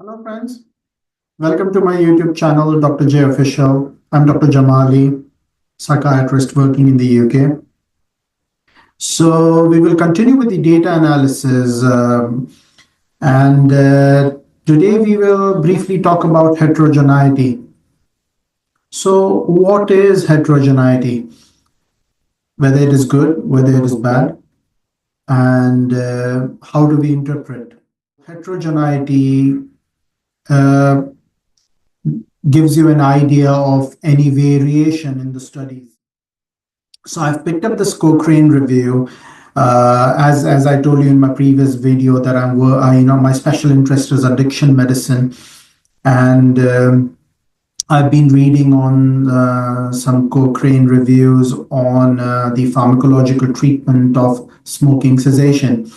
Hello friends, welcome to my YouTube channel Dr. J Official. I'm Dr. Jamali, psychiatrist working in the UK. So we will continue with the data analysis and today we will briefly talk about heterogeneity. So what is heterogeneity? Whether it is good, whether it is bad, and how do we interpret? Heterogeneity uh, gives you an idea of any variation in the studies. So I've picked up this Cochrane review. As I told you in my previous video that my special interest is addiction medicine, and I've been reading on some Cochrane reviews on the pharmacological treatment of smoking cessation.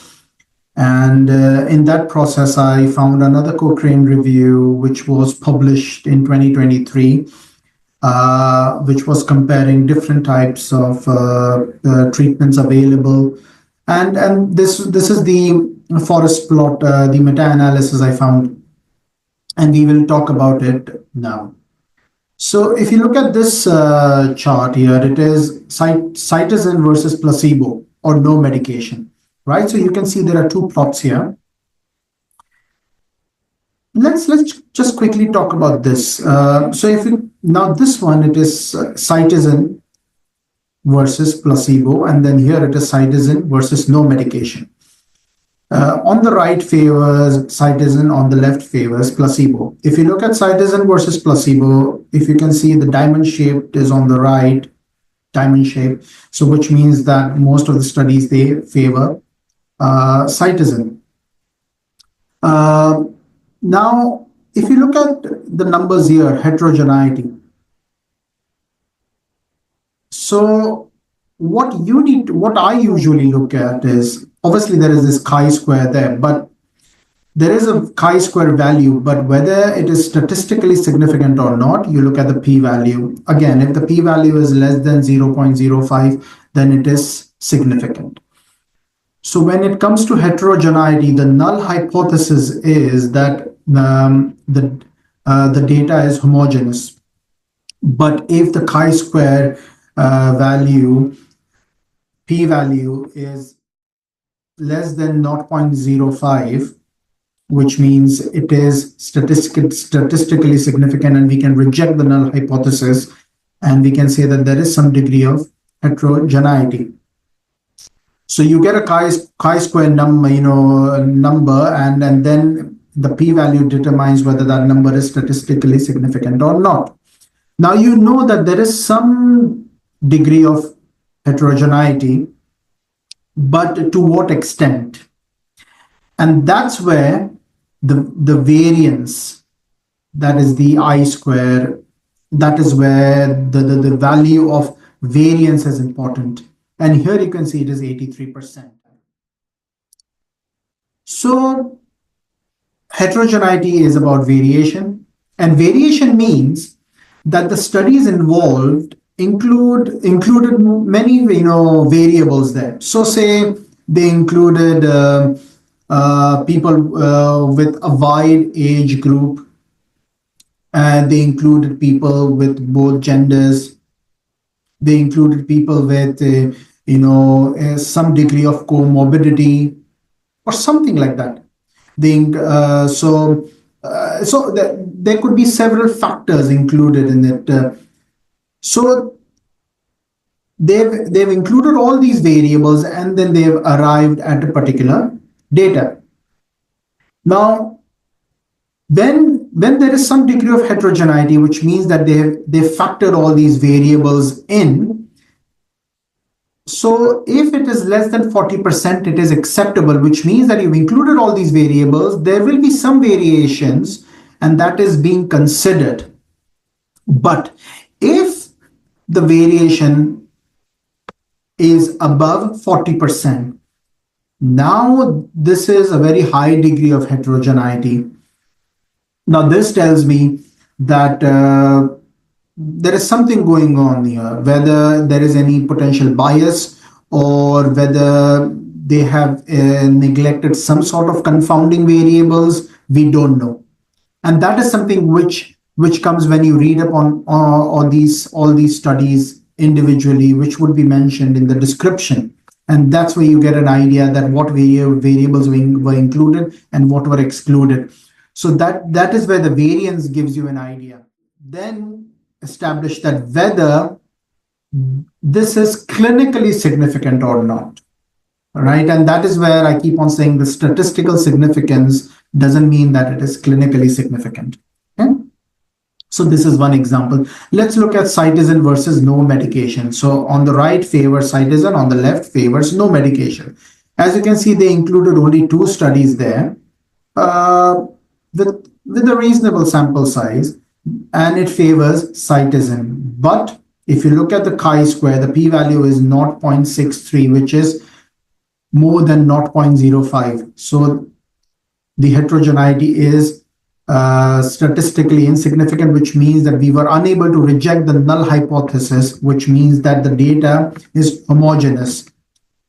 And in that process, I found another Cochrane review, which was published in 2023, which was comparing different types of treatments available. And this is the forest plot, the meta-analysis I found, and we will talk about it now. So if you look at this chart here, it is cytosine versus placebo or no medication. Right, so you can see there are two plots here. Let's just quickly talk about this. So if you now this one, it is cytosine versus placebo, and then here it is cytosine versus no medication. On the right favors cytosine, on the left favors placebo. If you look at cytosine versus placebo, if you can see the diamond shape is on the right, diamond shape. So which means that most of the studies they favor cytosine. Now, if you look at the numbers here, heterogeneity. So what I usually look at is, obviously there is this chi-square there, but there is a chi-square value, but whether it is statistically significant or not, you look at the p-value. Again, if the p-value is less than 0.05, then it is significant. So when it comes to heterogeneity, the null hypothesis is that the data is homogeneous. But if the chi-square value, p-value is less than 0.05, which means it is statistically significant, and we can reject the null hypothesis, and we can say that there is some degree of heterogeneity. So you get a chi-square number, and then the p-value determines whether that number is statistically significant or not. Now you know that there is some degree of heterogeneity, but to what extent? And that's where the variance, that is the I-square, that is where the value of variance is important. And here you can see it is 83%. So heterogeneity is about variation, and variation means that the studies involved included many variables there. So say they included people with a wide age group, and they included people with both genders. They included people with, some degree of comorbidity or something like that. So there could be several factors included in it. So they've included all these variables, and then they've arrived at a particular data. Now, when there is some degree of heterogeneity, which means that they factored all these variables in. So if it is less than 40%, it is acceptable, which means that you've included all these variables. There will be some variations, and that is being considered. But if the variation is above 40%, now this is a very high degree of heterogeneity. Now, this tells me that there is something going on here, whether there is any potential bias or whether they have neglected some sort of confounding variables, we don't know. And that is something which comes when you read up on all these studies individually, which would be mentioned in the description. And that's where you get an idea that what variables were included and what were excluded. So that is where the variance gives you an idea. Then establish that whether this is clinically significant or not. Right. And that is where I keep on saying the statistical significance doesn't mean that it is clinically significant. Okay? So this is one example. Let's look at cytizin versus no medication. So on the right favors cytizin, on the left favors no medication. As you can see, they included only 2 studies there with a reasonable sample size, and it favors cytizin. But if you look at the chi-square, the p-value is 0.63, which is more than 0.05. So the heterogeneity is statistically insignificant, which means that we were unable to reject the null hypothesis, which means that the data is homogeneous.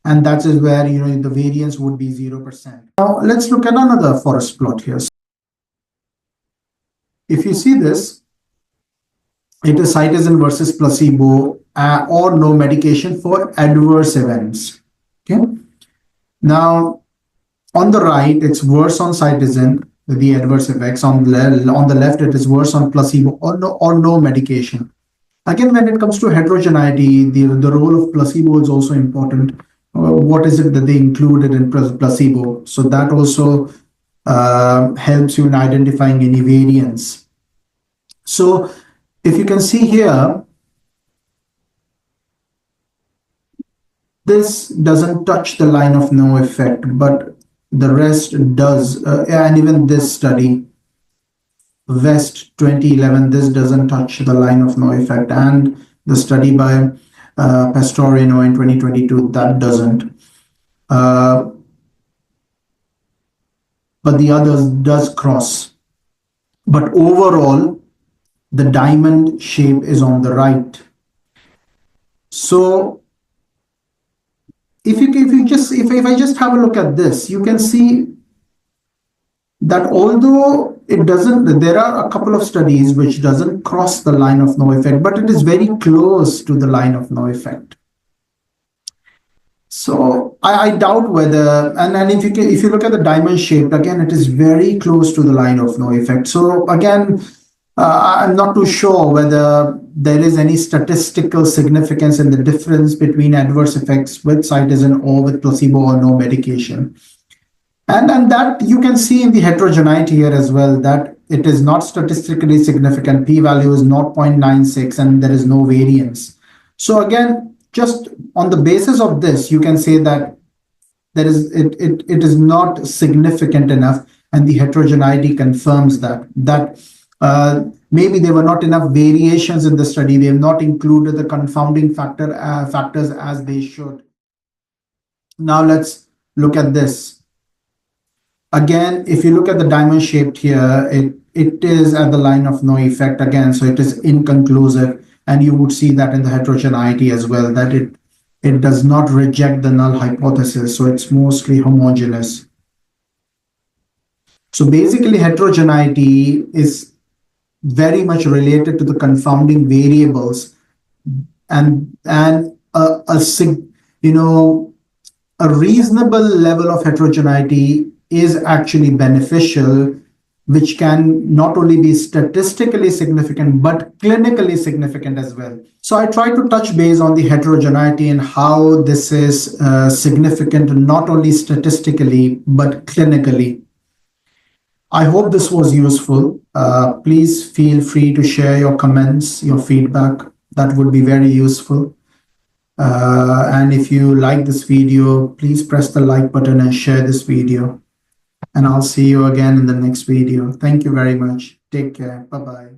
And that is where the variance would be 0%. Now let's look at another forest plot here. If you see this, it is cytizin versus placebo or no medication for adverse events. Okay. Now, on the right, it's worse on cytizin, the adverse effects. On the left, it is worse on placebo or no medication. Again, when it comes to heterogeneity, the role of placebo is also important. What is it that they included in placebo? So that also helps you in identifying any variance. So if you can see here, this doesn't touch the line of no effect, but the rest does. And even this study, West 2011, this doesn't touch the line of no effect. And the study by Pastorino in 2022, that doesn't. But the others does cross. But overall, the diamond shape is on the right. So if I just have a look at this, you can see that although it doesn't, there are a couple of studies which doesn't cross the line of no effect, but it is very close to the line of no effect. So I doubt whether, and if you look at the diamond shape, again, it is very close to the line of no effect. So again, I'm not too sure whether there is any statistical significance in the difference between adverse effects with cytizin or with placebo or no medication. And that you can see in the heterogeneity here as well, that it is not statistically significant. P-value is 0.96 and there is no variance. So again, just on the basis of this, you can say that it is not significant enough, and the heterogeneity confirms that maybe there were not enough variations in the study. They have not included the confounding factors as they should. Now let's look at this. Again, if you look at the diamond shaped here, it is at the line of no effect again, so it is inconclusive, and you would see that in the heterogeneity as well, that it does not reject the null hypothesis, so it's mostly homogeneous. So basically, heterogeneity is very much related to the confounding variables, and a reasonable level of heterogeneity is actually beneficial, which can not only be statistically significant but clinically significant as well. So I try to touch base on the heterogeneity and how this is significant not only statistically but clinically. I hope this was useful. Please feel free to share your comments, your feedback. That would be very useful. And if you like this video, please press the like button and share this video. And I'll see you again in the next video. Thank you very much. Take care. Bye-bye.